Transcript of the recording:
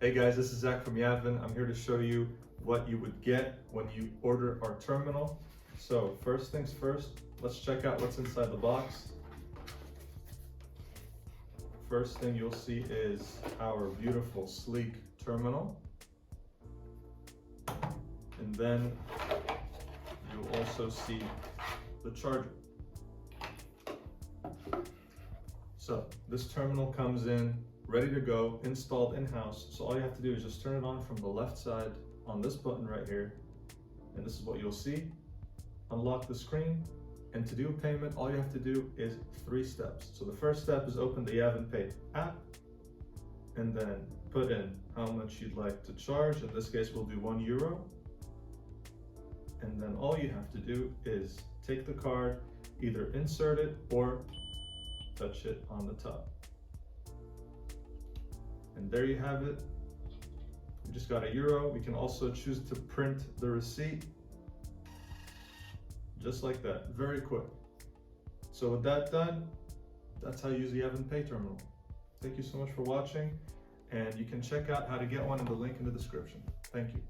Hey guys, this is Zach from Yavin. I'm here to show you what you would get when you order our terminal. So first things first, let's check out what's inside the box. First thing you'll see is our beautiful, sleek terminal. And then you'll also see the charger. So this terminal comes in ready to go, installed in-house. So all you have to do is just turn it on from the left side on this button right here. And this is what you'll see. Unlock the screen. And to do a payment, all you have to do is 3 steps. So the first step is open the Yavin Pay app and then put in how much you'd like to charge. In this case, we'll do €1. And then all you have to do is take the card, either insert it or touch it on the top. And there you have it. We just got €1. We can also choose to print the receipt. Just like that, very quick. So with that done, that's how you use the Yavin Pay terminal. Thank you so much for watching, and you can check out how to get one in the link in the description. Thank you.